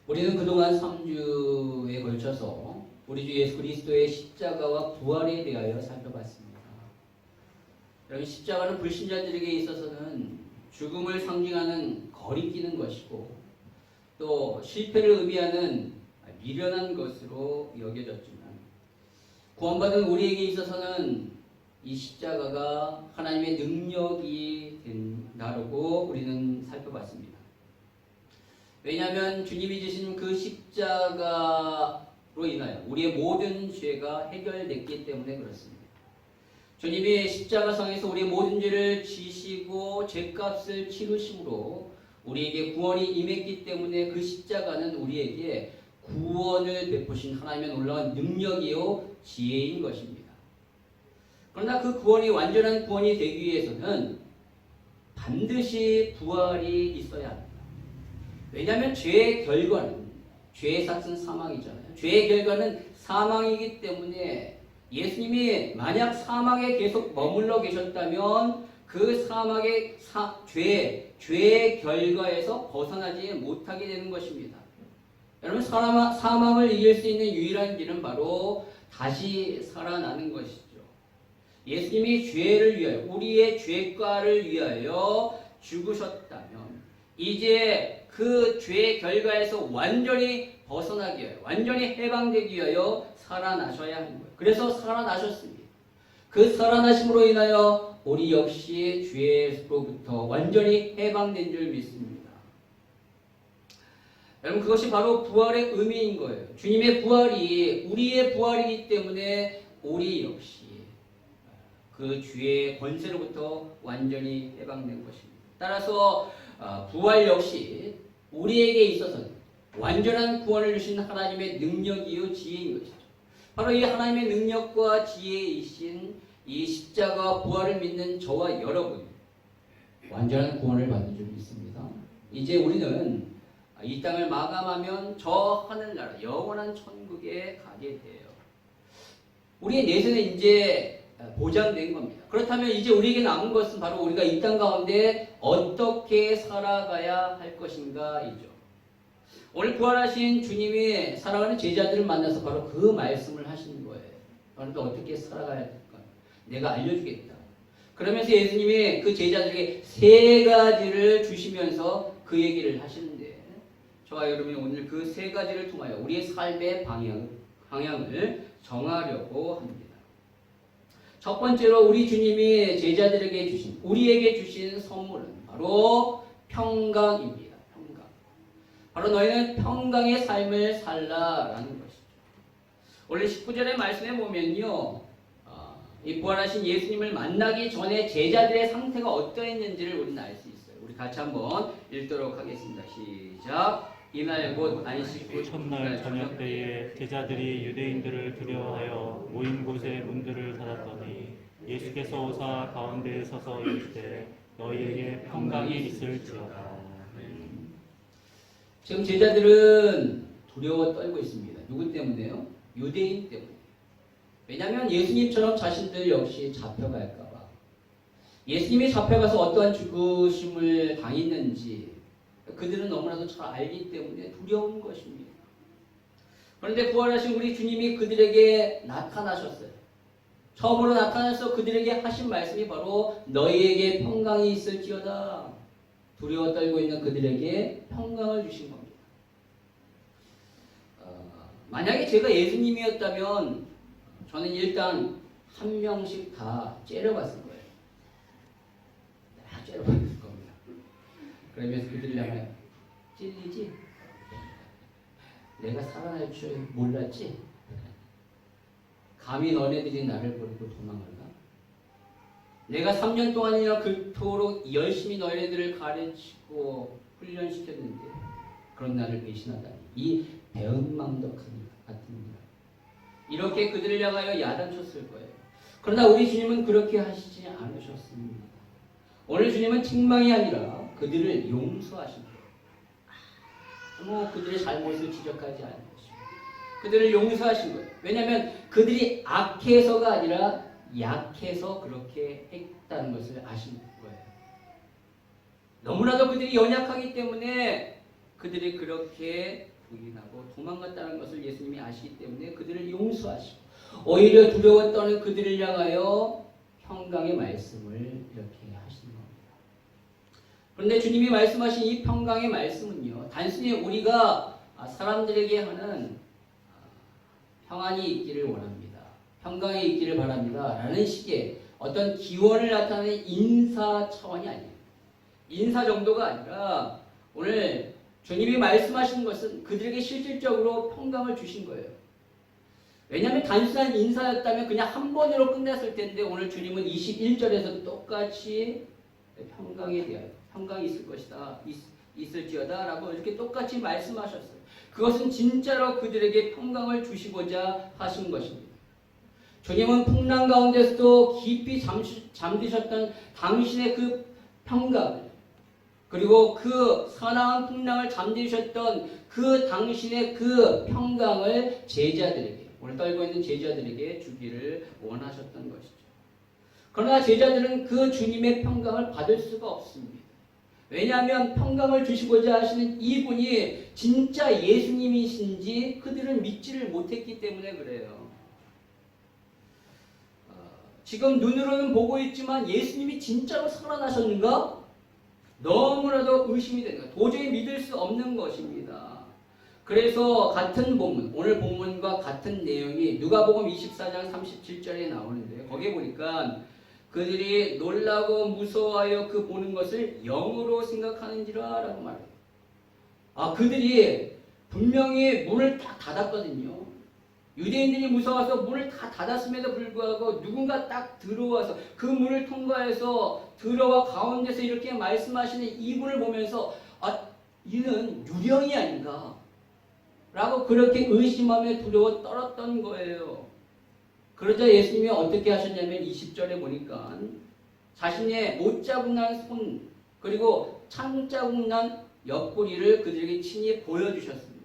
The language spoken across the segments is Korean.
우리는 그동안 3주에 걸쳐서 우리 주 예수 그리스도의 십자가와 부활에 대하여 살펴봤습니다. 여러분, 십자가는 불신자들에게 있어서는 죽음을 상징하는 거리끼는 것이고 또 실패를 의미하는 미련한 것으로 여겨졌지만 구원받은 우리에게 있어서는 이 십자가가 하나님의 능력이 된다고 우리는 살펴봤습니다. 왜냐하면 주님이 지신 그 십자가로 인하여 우리의 모든 죄가 해결됐기 때문에 그렇습니다. 주님이 십자가상에서 우리의 모든 죄를 지시고 죄값을 치르심으로 우리에게 구원이 임했기 때문에 그 십자가는 우리에게 구원을 베푸신 하나님의 놀라운 능력이요 지혜인 것입니다. 그러나 그 구원이 완전한 구원이 되기 위해서는 반드시 부활이 있어야 합니다. 왜냐하면 죄의 결과는 죄의 삭은 사망이잖아요. 죄의 결과는 사망이기 때문에 예수님이 만약 사망에 계속 머물러 계셨다면 그 사망의 죄의 결과에서 벗어나지 못하게 되는 것입니다. 여러분, 사망을 이길 수 있는 유일한 길은 바로 다시 살아나는 것이죠. 예수님이 죄를 위하여, 우리의 죄과를 위하여 죽으셨다면 이제 그 죄의 결과에서 완전히 벗어나기 위하여, 완전히 해방되기 위하여 살아나셔야 하는 거예요. 그래서 살아나셨습니다. 그 살아나심으로 인하여 우리 역시 죄로부터 완전히 해방된 줄 믿습니다. 여러분, 그것이 바로 부활의 의미인 거예요. 주님의 부활이 우리의 부활이기 때문에 우리 역시 그 죄의 권세로부터 완전히 해방된 것입니다. 따라서 부활 역시 우리에게 있어서는 완전한 구원을 주신 하나님의 능력이요 지혜인 것이죠. 바로 이 하나님의 능력과 지혜이신 이 십자가 부활을 믿는 저와 여러분, 완전한 구원을 받는 줄 믿습니다. 이제 우리는 이 땅을 마감하면 저 하늘나라 영원한 천국에 가게 돼요. 우리의 내세는 이제 보장된 겁니다. 그렇다면 이제 우리에게 남은 것은 바로 우리가 이 땅 가운데 어떻게 살아가야 할 것인가이죠. 오늘 부활하신 주님이 살아가는 제자들을 만나서 바로 그 말씀을 하시는 거예요. 너희도 어떻게 살아가야 될까? 내가 알려주겠다. 그러면서 예수님이 그 제자들에게 세 가지를 주시면서 그 얘기를 하시는데, 저와 여러분이 오늘 그 세 가지를 통하여 우리의 삶의 방향을 정하려고 합니다. 첫 번째로 우리 주님이 제자들에게 주신, 우리에게 주신 선물은 바로 평강입니다. 평강. 바로 너희는 평강의 삶을 살라라는 것이죠. 원래 19절의 말씀에 보면요, 이 부활하신 예수님을 만나기 전에 제자들의 상태가 어떠했는지를 우리는 알 수 있어요. 우리 같이 한번 읽도록 하겠습니다. 시작. 이날 곧 안식 후 첫날 저녁 때에 제자들이 유대인들을 두려워하여 모인 곳의 문들을 닫았더니 예수께서 오사 가운데에 서서 이르시되 너희에게 평강이 있을지어다. 지금 제자들은 두려워 떨고 있습니다. 누구 때문에요? 유대인 때문에. 왜냐하면 예수님처럼 자신들 역시 잡혀갈까봐. 예수님이 잡혀가서 어떠한 죽으심을 당했는지 그들은 너무나도 잘 알기 때문에 두려운 것입니다. 그런데 부활하신 우리 주님이 그들에게 나타나셨어요. 처음으로 나타나서 그들에게 하신 말씀이 바로 너희에게 평강이 있을지어다. 두려워 떨고 있는 그들에게 평강을 주신 겁니다. 만약에 제가 예수님이었다면 저는 일단 한 명씩 다 째려봤을 거예요. 다 째려봤을 겁니다. 그러면서 그들을 향하여 찔리지? 내가 살아날 줄 몰랐지? 감히 너네들이 나를 버리고 도망갈까? 내가 3년 동안이나 그토록 열심히 너희들을 가르치고 훈련시켰는데 그런 나를 배신하다니, 이 배은망덕한 같은 일. 이렇게 그들을 향하여 야단쳤을 거예요. 그러나 우리 주님은 그렇게 하시지 않으셨습니다. 오늘 주님은 책망이 아니라 그들을 용서하신 거예요. 그들의 잘못을 지적하지 않은 것입니다. 그들을 용서하신 거예요. 왜냐하면 그들이 악해서가 아니라 약해서 그렇게 했다는 것을 아신 거예요. 너무나도 그들이 연약하기 때문에 그들이 그렇게 부인하고 도망갔다는 것을 예수님이 아시기 때문에 그들을 용서하시고 오히려 두려워 떠는 그들을 향하여 평강의 말씀을 이렇게 하시는 겁니다. 그런데 주님이 말씀하신 이 평강의 말씀은요, 단순히 우리가 사람들에게 하는 평안이 있기를 원합니다, 평강이 있기를 바랍니다 라는 식의 어떤 기원을 나타내는 인사 차원이 아니에요. 인사 정도가 아니라 오늘 주님이 말씀하시는 것은 그들에게 실질적으로 평강을 주신 거예요. 왜냐하면 단순한 인사였다면 그냥 한 번으로 끝났을 텐데 오늘 주님은 21절에서 똑같이 평강에 대하여 평강이 있을 것이다, 있을지어다 라고 이렇게 똑같이 말씀하셨어요. 그것은 진짜로 그들에게 평강을 주시고자 하신 것입니다. 주님은 풍랑 가운데서도 깊이 잠드셨던 당신의 그 평강을, 그리고 그 사나운 풍랑을 잠드셨던 그 당신의 그 평강을 제자들에게, 오늘 떨고 있는 제자들에게 주기를 원하셨던 것이죠. 그러나 제자들은 그 주님의 평강을 받을 수가 없습니다. 왜냐하면 평강을 주시고자 하시는 이분이 진짜 예수님이신지 그들은 믿지를 못했기 때문에 그래요. 지금 눈으로는 보고 있지만 예수님이 진짜로 살아나셨는가? 너무나도 의심이 되는 거예요. 도저히 믿을 수 없는 것입니다. 그래서 같은 본문, 오늘 본문과 같은 내용이 누가복음 24장 37절에 나오는데요. 거기에 보니까 그들이 놀라고 무서워하여 그 보는 것을 영으로 생각하는지라 라고 말해요. 그들이 분명히 문을 다 닫았거든요. 유대인들이 무서워서 문을 다 닫았음에도 불구하고 누군가 딱 들어와서 그 문을 통과해서 들어와 가운데서 이렇게 말씀하시는 이분을 보면서 이는 유령이 아닌가 라고 그렇게 의심하며 두려워 떨었던 거예요. 그러자 예수님이 어떻게 하셨냐면 20절에 보니까 자신의 못자국 난 손 그리고 창자국 난 옆구리를 그들에게 친히 보여주셨습니다.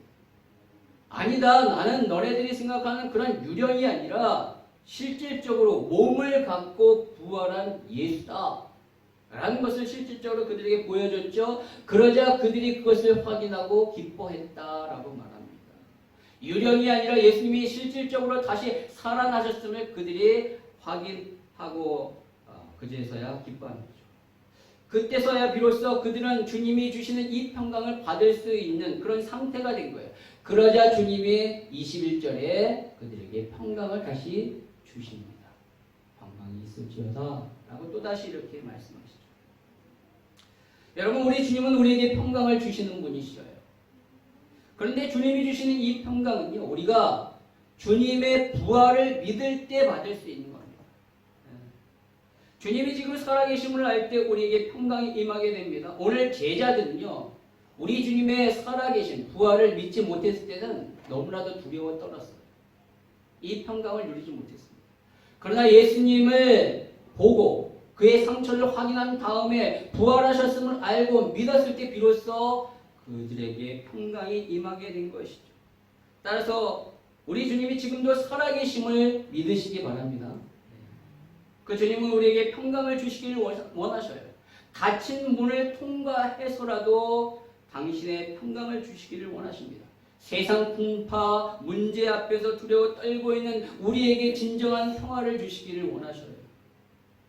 아니다, 나는 너네들이 생각하는 그런 유령이 아니라 실질적으로 몸을 갖고 부활한 예수다 라는 것을 실질적으로 그들에게 보여줬죠. 그러자 그들이 그것을 확인하고 기뻐했다라고 말합니다. 유령이 아니라 예수님이 실질적으로 다시 살아나셨음을 그들이 확인하고 그제서야 기뻐하는 거죠. 그때서야 비로소 그들은 주님이 주시는 이 평강을 받을 수 있는 그런 상태가 된 거예요. 그러자 주님이 21절에 그들에게 평강을 다시 주십니다. 평강이 있을지어다 라고 또다시 이렇게 말씀하시죠. 여러분, 우리 주님은 우리에게 평강을 주시는 분이시죠. 그런데 주님이 주시는 이 평강은요, 우리가 주님의 부활을 믿을 때 받을 수 있는 겁니다. 주님이 지금 살아계심을 알 때 우리에게 평강이 임하게 됩니다. 오늘 제자들은요, 우리 주님의 살아계신 부활을 믿지 못했을 때는 너무나도 두려워 떨었어요. 이 평강을 누리지 못했습니다. 그러나 예수님을 보고 그의 상처를 확인한 다음에 부활하셨음을 알고 믿었을 때 비로소 그들에게 평강이 임하게 된 것이죠. 따라서 우리 주님이 지금도 살아계심을 믿으시기 바랍니다. 그 주님은 우리에게 평강을 주시기를 원하셔요. 닫힌 문을 통과해서라도 당신의 평강을 주시기를 원하십니다. 세상 풍파, 문제 앞에서 두려워 떨고 있는 우리에게 진정한 평화를 주시기를 원하셔요.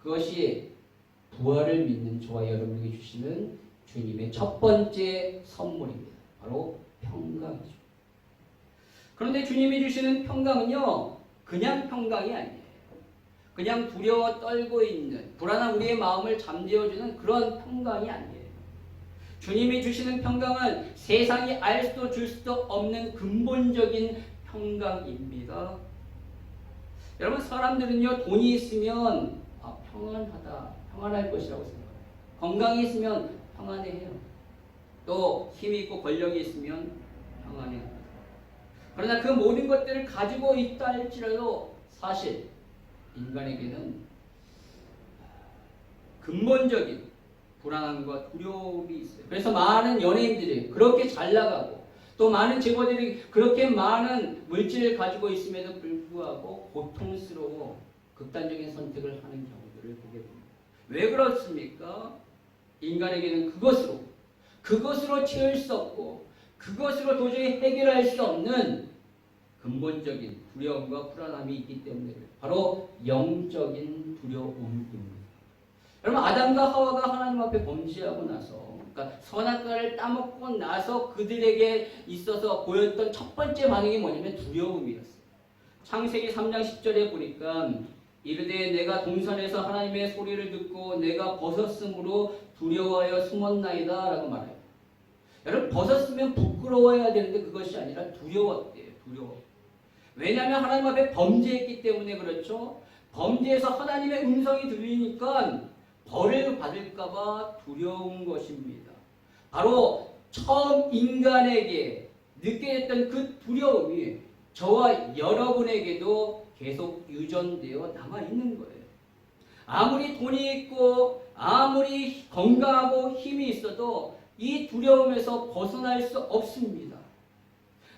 그것이 부활을 믿는 저와 여러분에게 주시는 주님의 첫 번째 선물입니다. 바로 평강이죠. 그런데 주님이 주시는 평강은요, 그냥 평강이 아니에요. 그냥 두려워 떨고 있는 불안한 우리의 마음을 잠재워주는 그런 평강이 아니에요. 주님이 주시는 평강은 세상이 알 수도 줄 수도 없는 근본적인 평강입니다. 여러분, 사람들은요, 돈이 있으면 평안하다, 평안할 것이라고 생각해요. 건강이 있으면 평안해해요. 또 힘이 있고 권력이 있으면 평안해합니다. 그러나 그 모든 것들을 가지고 있다 할지라도 사실 인간에게는 근본적인 불안함과 두려움이 있어요. 그래서 많은 연예인들이 그렇게 잘 나가고 또 많은 재벌들이 그렇게 많은 물질을 가지고 있음에도 불구하고 고통스러워 극단적인 선택을 하는 경우들을 보게 됩니다. 왜 그렇습니까? 인간에게는 그것으로 채울 수 없고 그것으로 도저히 해결할 수 없는 근본적인 두려움과 불안함이 있기 때문에 바로 영적인 두려움입니다. 여러분 아담과 하와가 하나님 앞에 범죄하고 나서 그러니까 선악과를 따먹고 나서 그들에게 있어서 보였던 첫 번째 반응이 뭐냐면 두려움이었어요. 창세기 3장 10절에 보니까 이르되 내가 동산에서 하나님의 소리를 듣고 내가 벗었으므로 두려워하여 숨었나이다 라고 말해요. 여러분 벗었으면 부끄러워해야 되는데 그것이 아니라 두려웠대요. 두려워. 왜냐하면 하나님 앞에 범죄했기 때문에 그렇죠. 범죄에서 하나님의 음성이 들리니까 벌을 받을까봐 두려운 것입니다. 바로 처음 인간에게 느껴졌던 그 두려움이 저와 여러분에게도 계속 유전되어 남아있는 거예요. 아무리 돈이 있고 아무리 건강하고 힘이 있어도 이 두려움에서 벗어날 수 없습니다.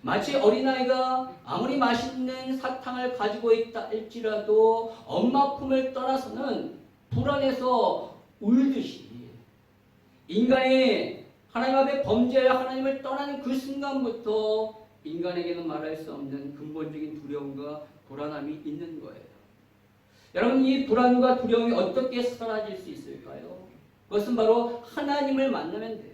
마치 어린아이가 아무리 맛있는 사탕을 가지고 있다 할지라도 엄마 품을 떠나서는 불안해서 울듯이 인간이 하나님 앞에 범죄하여 하나님을 떠나는 그 순간부터 인간에게는 말할 수 없는 근본적인 두려움과 불안함이 있는 거예요. 여러분 이 불안과 두려움이 어떻게 사라질 수 있을까요? 그것은 바로 하나님을 만나면 돼요.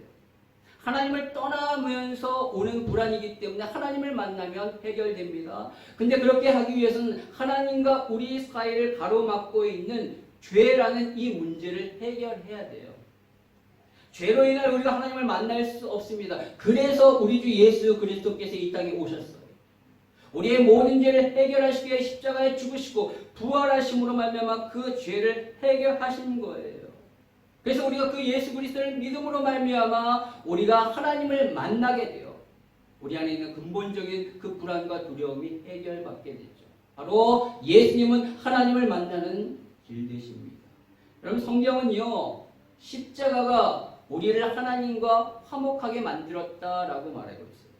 하나님을 떠나면서 오는 불안이기 때문에 하나님을 만나면 해결됩니다. 근데 그렇게 하기 위해서는 하나님과 우리 사이를 가로막고 있는 죄라는 이 문제를 해결해야 돼요. 죄로 인하여 우리가 하나님을 만날 수 없습니다. 그래서 우리 주 예수 그리스도께서 이 땅에 오셨어요. 우리의 모든 죄를 해결하시기 위해 십자가에 죽으시고 부활하심으로 말미암아 그 죄를 해결하신 거예요. 그래서 우리가 그 예수 그리스도를 믿음으로 말미암아 우리가 하나님을 만나게 돼요. 우리 안에 있는 근본적인 그 불안과 두려움이 해결받게 되죠. 바로 예수님은 하나님을 만나는 길 되십니다. 여러분 성경은요 십자가가 우리를 하나님과 화목하게 만들었다라고 말하고 있어요.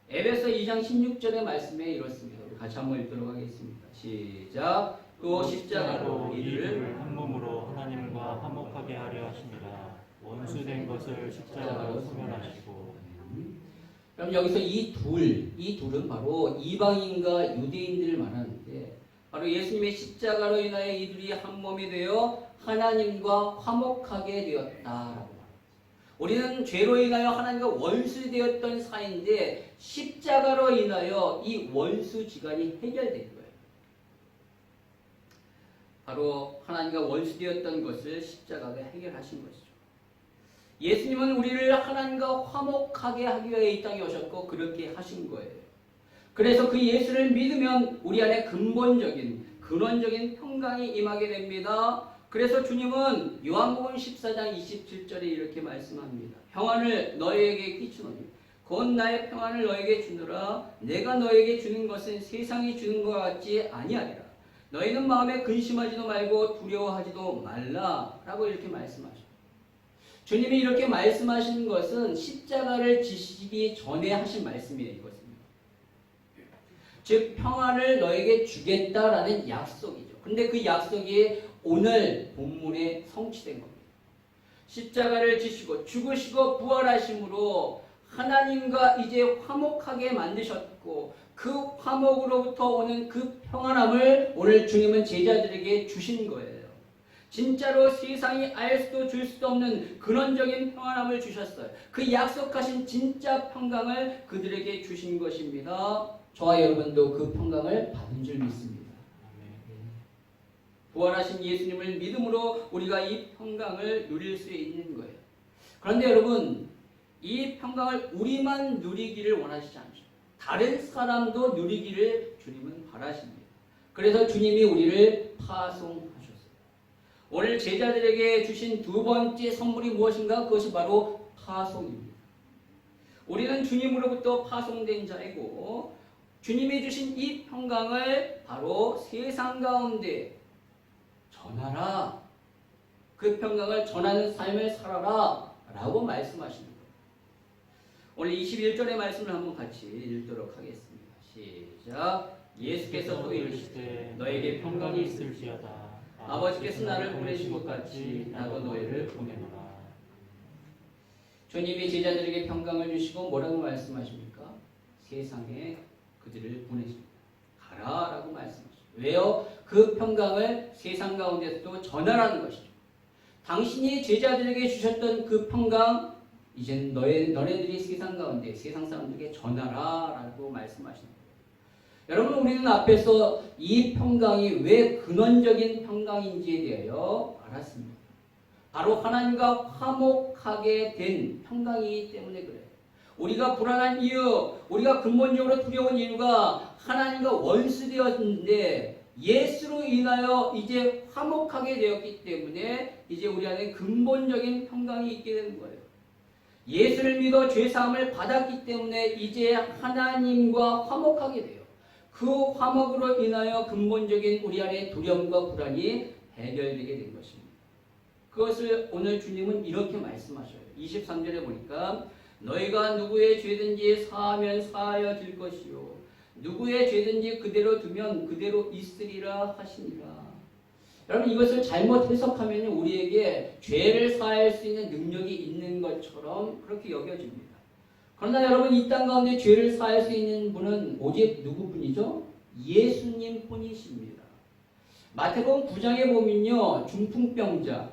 에베소 2장 16절의 말씀에 이렇습니다. 우리 같이 한번 읽도록 하겠습니다. 시작. 또 십자가로 이를 한 몸으로 하나님과 화목하게 하려 하십니다. 원수된 것을 십자가로 소멸하시고. 그럼 여기서 이 둘은 바로 이방인과 유대인들을 말하는데 바로 예수님의 십자가로 인하여 이들이 한 몸이 되어 하나님과 화목하게 되었다라고 말합니다. 우리는 죄로 인하여 하나님과 원수되었던 사이인데 십자가로 인하여 이 원수지간이 해결된 거예요. 바로 하나님과 원수되었던 것을 십자가가 해결하신 것이죠. 예수님은 우리를 하나님과 화목하게 하기 위해 이 땅에 오셨고 그렇게 하신 거예요. 그래서 그 예수를 믿으면 우리 안에 근원적인 평강이 임하게 됩니다. 그래서 주님은 요한복음 14장 27절에 이렇게 말씀합니다. 평안을 너희에게 끼치노니 곧 나의 평안을 너희에게 주노라. 내가 너희에게 주는 것은 세상이 주는 것 같지 아니하리라. 너희는 마음에 근심하지도 말고 두려워하지도 말라라고 이렇게 말씀하셔요. 주님이 이렇게 말씀하시는 것은 십자가를 지시기 전에 하신 말씀이에요. 이것은. 즉 평안을 너에게 주겠다라는 약속이죠. 근데 그 약속이 오늘 본문에 성취된 겁니다. 십자가를 지시고 죽으시고 부활하심으로 하나님과 이제 화목하게 만드셨고 그 화목으로부터 오는 그 평안함을 오늘 주님은 제자들에게 주신 거예요. 진짜로 세상이 알 수도 줄 수도 없는 근원적인 평안함을 주셨어요. 그 약속하신 진짜 평강을 그들에게 주신 것입니다. 저와 여러분도 그 평강을 받은 줄 믿습니다. 부활하신 예수님을 믿음으로 우리가 이 평강을 누릴 수 있는 거예요. 그런데 여러분 이 평강을 우리만 누리기를 원하시지 않죠. 다른 사람도 누리기를 주님은 바라십니다. 그래서 주님이 우리를 파송하셨어요. 오늘 제자들에게 주신 두 번째 선물이 무엇인가? 그것이 바로 파송입니다. 우리는 주님으로부터 파송된 자이고 주님이 주신 이 평강을 바로 세상 가운데 전하라. 그 평강을 전하는 삶을 살아라 라고 말씀하시는 거예요. 오늘 21절의 말씀을 한번 같이 읽도록 하겠습니다. 시작. 예수께서 또 이르시되 너에게 평강이 있을지어다. 아버지께서 나를 보내신 것 같이 나도 너희를 보내노라. 주님이 제자들에게 평강을 주시고 뭐라고 말씀하십니까? 세상에 그들을 보내십니다. 가라라고 말씀하십니다. 왜요? 그 평강을 세상 가운데서도 전하라는 것이죠. 당신이 제자들에게 주셨던 그 평강 이제는 너네들이 세상 가운데 세상 사람들에게 전하라라고 말씀하시는 거예요. 여러분, 우리는 앞에서 이 평강이 왜 근원적인 평강인지에 대하여 알았습니다. 바로 하나님과 화목하게 된 평강이기 때문에 그래요. 우리가 불안한 이유, 우리가 근본적으로 두려운 이유가 하나님과 원수되었는데 예수로 인하여 이제 화목하게 되었기 때문에 이제 우리 안에 근본적인 평강이 있게 되는 거예요. 예수를 믿어 죄사함을 받았기 때문에 이제 하나님과 화목하게 돼요. 그 화목으로 인하여 근본적인 우리 안에 두려움과 불안이 해결되게 된 것입니다. 그것을 오늘 주님은 이렇게 말씀하셔요. 23절에 보니까 너희가 누구의 죄든지 사하면 사하여질 것이요 누구의 죄든지 그대로 두면 그대로 있으리라 하시니라. 여러분, 이것을 잘못 해석하면 우리에게 죄를 사할 수 있는 능력이 있는 것처럼 그렇게 여겨집니다. 그러나 여러분, 이 땅 가운데 죄를 사할 수 있는 분은 오직 누구뿐이죠? 예수님 뿐이십니다. 마태복음 9장에 보면요, 중풍병자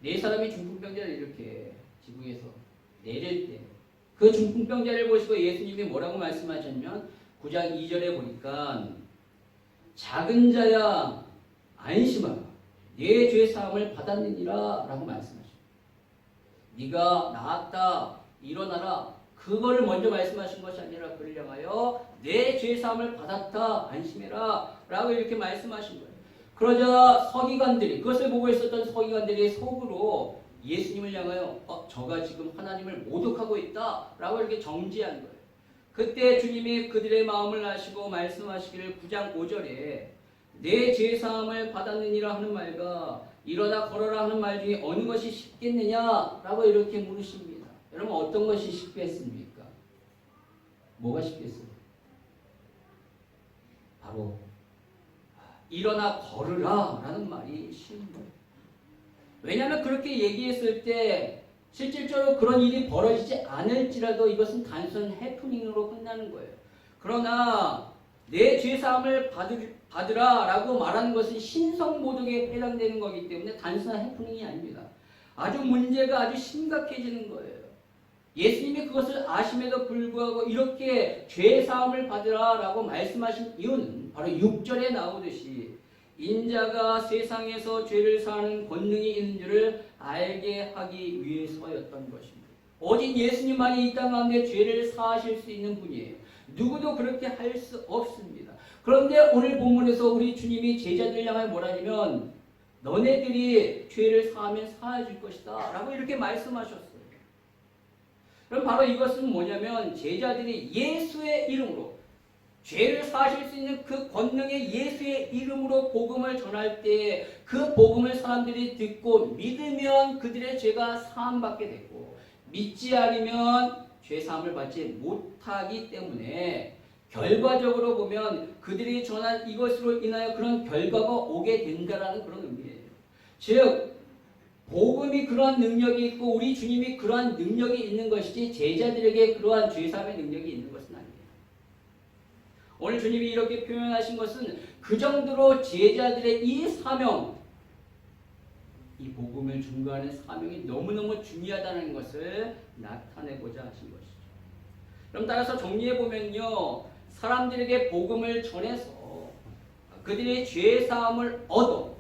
네 사람이 중풍병자를 이렇게 지붕에서 내릴 때 그 중풍병자를 보시고 예수님이 뭐라고 말씀하셨냐면 9장 2절에 보니까 작은 자야 안심하라 네 죄사함을 받았느니라 라고 말씀하십니다. 네가 나았다 일어나라 그거를 먼저 말씀하신 것이 아니라 그를 향하여 내 죄사함을 받았다 안심해라 라고 이렇게 말씀하신 거예요. 그러자 서기관들이 그것을 보고 있었던 서기관들이 속으로 예수님을 향하여 저가 지금 하나님을 모독하고 있다 라고 이렇게 정죄한 거예요. 그때 주님이 그들의 마음을 아시고 말씀하시기를 9장 5절에 내 죄사함을 받았느니라 하는 말과 일어나 걸어라 하는 말 중에 어느 것이 쉽겠느냐 라고 이렇게 물으십니다. 여러분, 어떤 것이 쉽겠습니까? 뭐가 쉽겠어요? 바로 일어나 걸으라 라는 말이 쉬운 거예요. 왜냐하면 그렇게 얘기했을 때 실질적으로 그런 일이 벌어지지 않을지라도 이것은 단순 해프닝으로 끝나는 거예요. 그러나 내 죄사함을 받으라 라고 말하는 것은 신성모독에 해당되는 거기 때문에 단순한 해프닝이 아닙니다. 아주 문제가 아주 심각해지는 거예요. 예수님이 그것을 아심에도 불구하고 이렇게 죄사함을 받으라 라고 말씀하신 이유는 바로 6절에 나오듯이 인자가 세상에서 죄를 사하는 권능이 있는 줄을 알게 하기 위해서였던 것입니다. 오직 예수님만이 이 땅 가운데 죄를 사하실 수 있는 분이에요. 누구도 그렇게 할 수 없습니다. 그런데 오늘 본문에서 우리 주님이 제자들 향하여 뭐라냐면 너네들이 죄를 사하면 사해질 것이다 라고 이렇게 말씀하셨어요. 그럼 바로 이것은 뭐냐면 제자들이 예수의 이름으로 죄를 사실 수 있는 그 권능의 예수의 이름으로 복음을 전할 때 그 복음을 사람들이 듣고 믿으면 그들의 죄가 사함받게 되고 믿지 않으면 죄 사함을 받지 못하기 때문에 결과적으로 보면 그들이 전한 이것으로 인하여 그런 결과가 오게 된다라는 그런 의미예요. 즉 복음이 그러한 능력이 있고 우리 주님이 그러한 능력이 있는 것이지 제자들에게 그러한 죄 사함의 능력이 있는 것은 아니에요. 오늘 주님이 이렇게 표현하신 것은 그 정도로 제자들의 이 사명, 이 복음을 증거하는 사명이 너무너무 중요하다는 것을 나타내고자 하신 것이죠. 그럼 따라서 정리해보면요, 사람들에게 복음을 전해서 그들의 죄사함을 얻어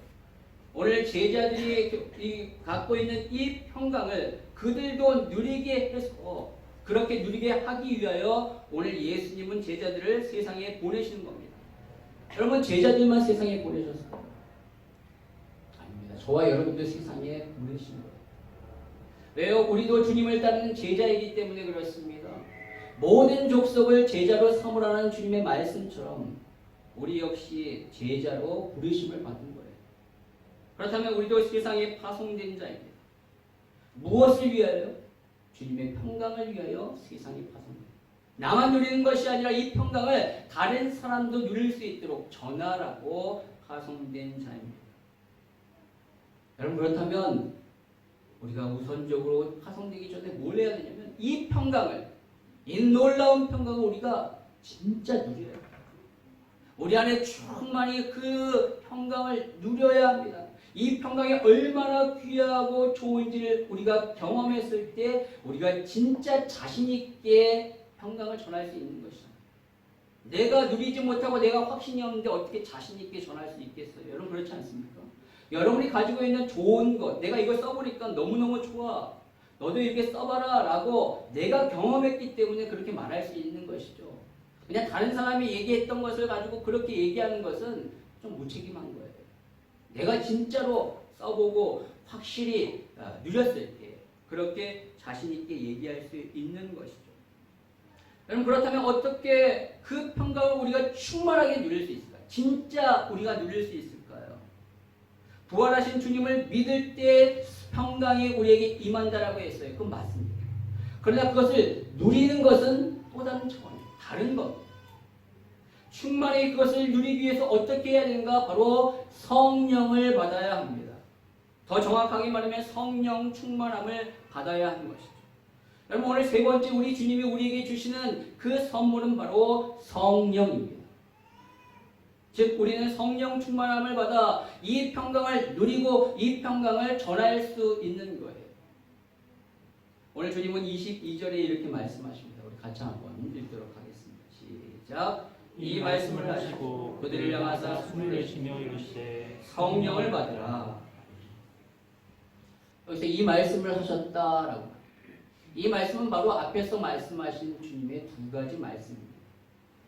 오늘 제자들이 갖고 있는 이 평강을 그들도 누리게 해서 그렇게 누리게 하기 위하여 오늘 예수님은 제자들을 세상에 보내시는 겁니다. 여러분, 제자들만 세상에 보내셨어요? 아닙니다. 저와 여러분도 세상에 보내신 거예요. 왜요? 우리도 주님을 따르는 제자이기 때문에 그렇습니다. 모든 족속을 제자로 삼으라는 주님의 말씀처럼 우리 역시 제자로 부르심을 받은 거예요. 그렇다면 우리도 세상에 파송된 자입니다. 무엇을 위하여? 주님의 평강을 위하여 세상에 파송됩니다. 나만 누리는 것이 아니라 이 평강을 다른 사람도 누릴 수 있도록 전하라고 파송된 자입니다. 여러분, 그렇다면 우리가 우선적으로 파송되기 전에 뭘 해야 되냐면 이 평강을, 이 놀라운 평강을 우리가 진짜 누려야 돼요. 우리 안에 충만히 그 평강을 누려야 합니다. 이 평강이 얼마나 귀하고 좋은지를 우리가 경험했을 때 우리가 진짜 자신 있게 평강을 전할 수 있는 것이죠. 내가 누리지 못하고 내가 확신이 없는데 어떻게 자신 있게 전할 수 있겠어요? 여러분 그렇지 않습니까? 여러분이 가지고 있는 좋은 것, 내가 이걸 써보니까 너무너무 좋아, 너도 이렇게 써봐라 라고 내가 경험했기 때문에 그렇게 말할 수 있는 것이죠. 그냥 다른 사람이 얘기했던 것을 가지고 그렇게 얘기하는 것은 좀 무책임한 거예요. 내가 진짜로 써보고 확실히 누렸을 때 그렇게 자신 있게 얘기할 수 있는 것이죠. 여러분 그렇다면 어떻게 그 평강을 우리가 충만하게 누릴 수 있을까요? 진짜 우리가 누릴 수 있을까요? 부활하신 주님을 믿을 때 평강이 우리에게 임한다라고 했어요. 그건 맞습니다. 그러나 그것을 누리는 것은 또 다른 차원이에요. 다른 것. 충만히 그것을 누리기 위해서 어떻게 해야 되는가? 바로 성령을 받아야 합니다. 더 정확하게 말하면 성령 충만함을 받아야 하는 것이죠. 여러분 오늘 세 번째 우리 주님이 우리에게 주시는 그 선물은 바로 성령입니다. 즉 우리는 성령 충만함을 받아 이 평강을 누리고 이 평강을 전할 수 있는 거예요. 오늘 주님은 22절에 이렇게 말씀하십니다. 우리 같이 한번 읽도록 하겠습니다. 시작. 이 말씀을 하시고 그들을 향하사 숨을 내쉬며 이르시되 성령을 받으라. 여기서 이 말씀을 하셨다라고. 이 말씀은 바로 앞에서 말씀하신 주님의 두 가지 말씀입니다.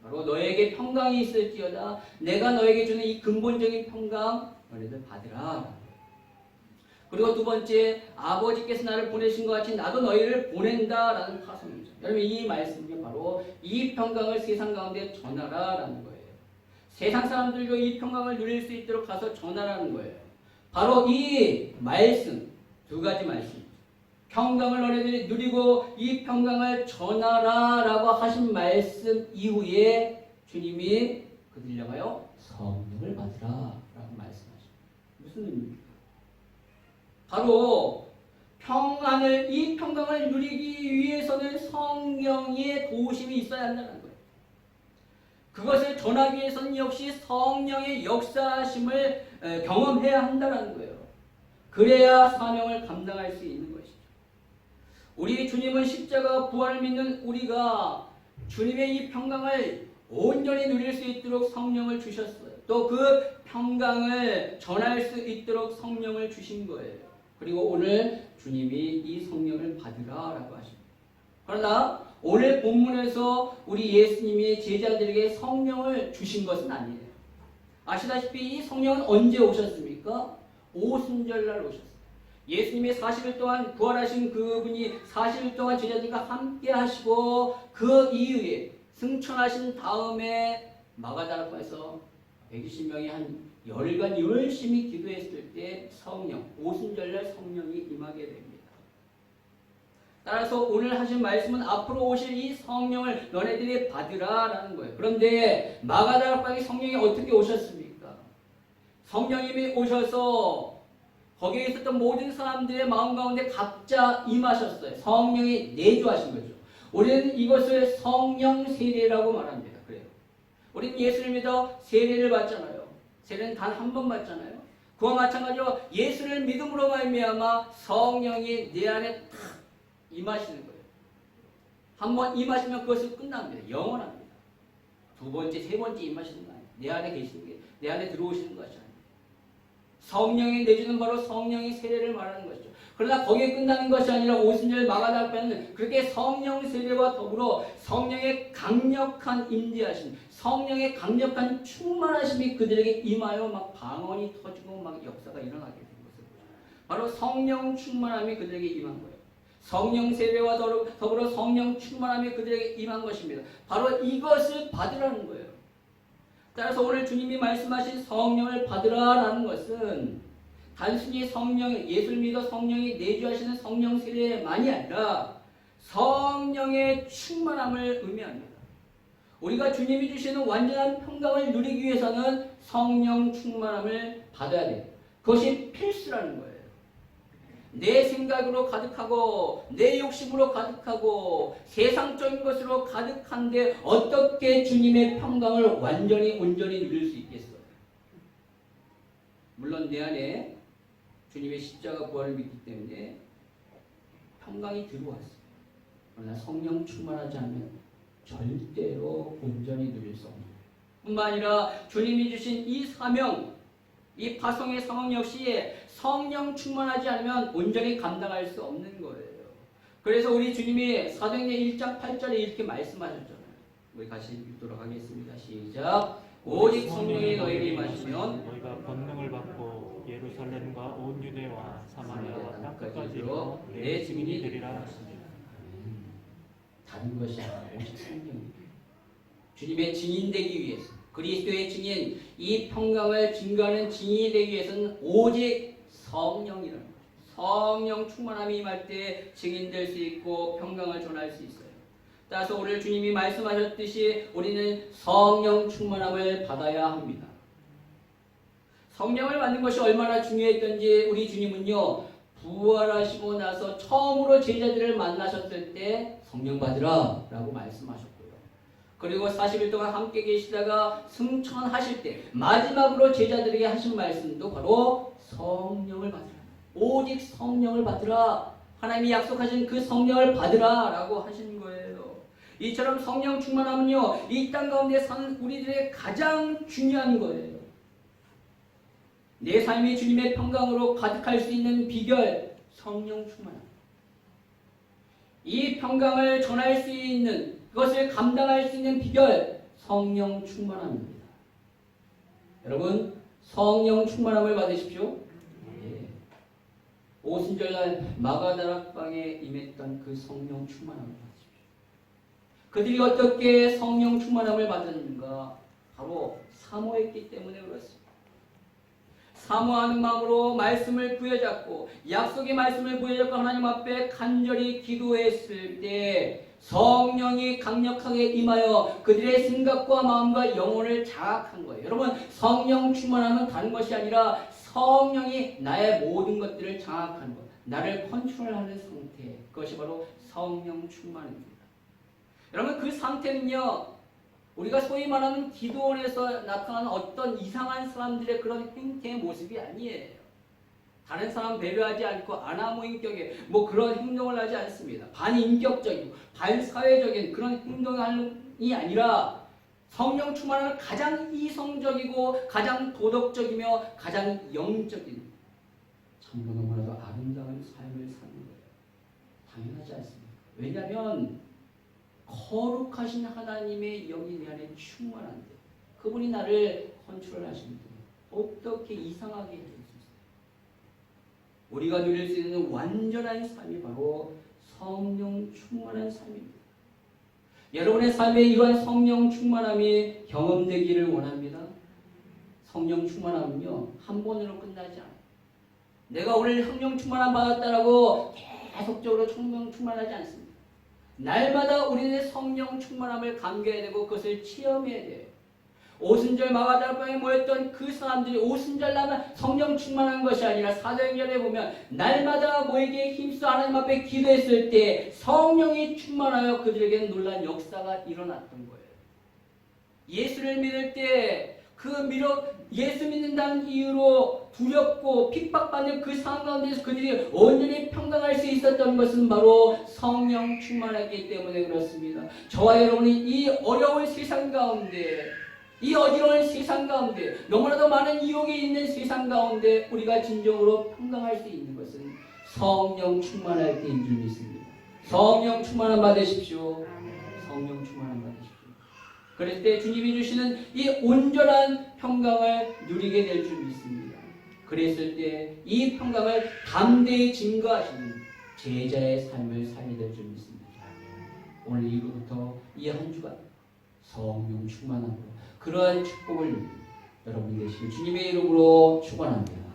바로 너에게 평강이 있을지어다. 내가 너에게 주는 이 근본적인 평강 너희들 받으라. 그리고 두 번째, 아버지께서 나를 보내신 것 같이 나도 너희를 보낸다라는 파송이죠. 여러분 이 말씀이 바로 이 평강을 세상 가운데 전하라라는 거예요. 세상 사람들도 이 평강을 누릴 수 있도록 가서 전하라는 거예요. 바로 이 말씀, 두 가지 말씀. 평강을 너희들이 누리고 이 평강을 전하라라고 하신 말씀 이후에 주님이 그들 향하여 성령을 받으라라고 말씀하십니다. 무슨 의미입니까? 바로 평안을, 이 평강을 누리기 위해서는 성령의 도우심이 있어야 한다는 거예요. 그것을 전하기 위해서는 역시 성령의 역사하심을 경험해야 한다는 거예요. 그래야 사명을 감당할 수 있는 것이죠. 우리 주님은 십자가 부활을 믿는 우리가 주님의 이 평강을 온전히 누릴 수 있도록 성령을 주셨어요. 또 그 평강을 전할 수 있도록 성령을 주신 거예요. 그리고 오늘 주님이 이 성령을 받으라라고 하십니다. 그러나 오늘 본문에서 우리 예수님이 제자들에게 성령을 주신 것은 아니에요. 아시다시피 이 성령은 언제 오셨습니까? 오순절날 오셨어요. 예수님이 40일 동안 부활하신 그분이 40일 동안 제자들과 함께 하시고 그 이후에 승천하신 다음에 마가다락방에서 120명이 한 열흘간 열심히 기도했을 때 성령, 오순절날 성령이 임하게 됩니다. 따라서 오늘 하신 말씀은 앞으로 오실 이 성령을 너네들이 받으라라는 거예요. 그런데 마가다락방에 성령이 어떻게 오셨습니까? 성령님이 오셔서 거기에 있었던 모든 사람들의 마음 가운데 각자 임하셨어요. 성령이 내주하신 거죠. 우리는 이것을 성령 세례라고 말합니다. 그래요. 우리는 예수를 믿어 세례를 받잖아요. 세례는 단 한 번 받잖아요. 그와 마찬가지로 예수를 믿음으로 말미암아 성령이 내 안에 탁 임하시는 거예요. 한 번 임하시면 그것은 끝납니다. 영원합니다. 두 번째, 세 번째 임하시는 거 아니에요. 내 안에 계시는 게, 내 안에 들어오시는 것이 아니에요. 성령이 내주는 바로 성령의 세례를 말하는 것이죠. 그러나 거기에 끝나는 것이 아니라 오순절 마가다락방에는 그렇게 성령 세례와 더불어 성령의 강력한 임재하심, 성령의 강력한 충만하심이 그들에게 임하여 막 방언이 터지고 막 역사가 일어나게 된 것을 바로 성령 충만함이 그들에게 임한 거예요. 성령 세례와 더불어 성령 충만함이 그들에게 임한 것입니다. 바로 이것을 받으라는 거예요. 따라서 오늘 주님이 말씀하신 성령을 받으라라는 것은 단순히 예수를 믿어 성령이 내주하시는 성령 세례만이 아니라 성령의 충만함을 의미합니다. 우리가 주님이 주시는 완전한 평강을 누리기 위해서는 성령 충만함을 받아야 돼요. 그것이 필수라는 거예요. 내 생각으로 가득하고 내 욕심으로 가득하고 세상적인 것으로 가득한데 어떻게 주님의 평강을 완전히 온전히 누릴 수 있겠어요? 물론 내 안에 주님의 십자가 부활을 믿기 때문에 평강이 들어왔어요. 그러나 성령 충만하지 않으면 절대로 온전히 누릴 수 없는 거예요. 뿐만 아니라 주님이 주신 이 사명, 이 파송의 사명 역시 성령 충만하지 않으면 온전히 감당할 수 없는 거예요. 그래서 우리 주님이 사도행전 1장 8절에 이렇게 말씀하셨잖아요. 우리 같이 읽도록 하겠습니다. 시작. 오직 성령이 너희에게 임하시면 너희가 권능을 받고 예루살렘과 온 유대와 사마리아 땅끝까지로 내 증인이 되리라 하십니다. 다른 것이 아니라 오직 성령. 주님의 증인 되기 위해서, 그리스도의 증인, 이 평강을 증거하는 증인이 되기 위해서는 오직 성령이라는 거죠. 성령 충만함이 임할 때 증인될 수 있고 평강을 전할 수 있어요. 따라서 오늘 주님이 말씀하셨듯이 우리는 성령 충만함을 받아야 합니다. 성령을 받는 것이 얼마나 중요했던지 우리 주님은요, 부활하시고 나서 처음으로 제자들을 만나셨을 때 성령 받으라 라고 말씀하셨고요. 그리고 40일 동안 함께 계시다가 승천하실 때 마지막으로 제자들에게 하신 말씀도 바로 성령을 받으라. 오직 성령을 받으라. 하나님이 약속하신 그 성령을 받으라 라고 하신 거예요. 이처럼 성령 충만함은요, 이 땅 가운데 사는 우리들의 가장 중요한 거예요. 내 삶이 주님의 평강으로 가득할 수 있는 비결, 성령 충만함. 이 평강을 전할 수 있는, 그것을 감당할 수 있는 비결, 성령 충만함입니다. 여러분, 성령 충만함을 받으십시오. 오순절날 마가다락방에 임했던 그 성령 충만함을 받으십시오. 그들이 어떻게 성령 충만함을 받았는가? 바로 사모했기 때문에 그렇습니다. 사모하는 마음으로 말씀을 부여잡고 약속의 말씀을 부여잡고 하나님 앞에 간절히 기도했을 때 성령이 강력하게 임하여 그들의 생각과 마음과 영혼을 장악한 거예요. 여러분, 성령 충만함은 다른 것이 아니라 성령이 나의 모든 것들을 장악하는 것, 나를 컨트롤하는 상태, 그것이 바로 성령 충만입니다. 여러분, 그 상태는요, 우리가 소위 말하는 기도원에서 나타나는 어떤 이상한 사람들의 그런 행태의 모습이 아니에요. 다른 사람 배려하지 않고 아나무인격의 그런 행동을 하지 않습니다. 반인격적이고 반사회적인 그런 행동이 아니라 성령 충만함은 가장 이성적이고 가장 도덕적이며 가장 영적인, 참으로 너무나도 아름다운 삶을 사는 거예요. 당연하지 않습니까? 왜냐하면 거룩하신 하나님의 영이 내 안에 충만한데 그분이 나를 컨트롤하시는데 어떻게 이상하게 해줄 수 있어요? 우리가 누릴 수 있는 완전한 삶이 바로 성령 충만한 삶입니다. 여러분의 삶에 이러한 성령 충만함이 경험되기를 원합니다. 성령 충만함은요, 한 번으로 끝나지 않아요. 내가 오늘 성령 충만함 받았다라고 계속적으로 성령 충만하지 않습니다. 날마다 우리는 성령 충만함을 감겨야 되고 그것을 체험해야 돼요. 오순절 마가다락방에 모였던 그 사람들이 오순절 날만 성령 충만한 것이 아니라 사도행전에 보면 날마다 모이게 힘써 하나님 앞에 기도했을 때 성령이 충만하여 그들에게는 놀라운 역사가 일어났던 거예요. 예수를 믿을 때 예수 믿는다는 이유로 두렵고 핍박받는 그 상황 가운데서 그들이 온전히 평강할 수 있었던 것은 바로 성령 충만하기 때문에 그렇습니다. 저와 여러분이 이 어려운 세상 가운데, 이 어지러운 세상 가운데, 너무나도 많은 유혹이 있는 세상 가운데 우리가 진정으로 평강할 수 있는 것은 성령 충만할 때인 줄 믿습니다. 성령 충만함 받으십시오. 성령 충만함 받으십시오. 그럴 때 주님이 주시는 이 온전한 평강을 누리게 될 줄 믿습니다. 그랬을 때 이 평강을 담대히 증거하시는 제자의 삶을 살게 될 줄 믿습니다. 오늘 이후부터 이 한 주간 성령 충만함으로 그러한 축복을 여러분이 되시길 주님의 이름으로 축원합니다.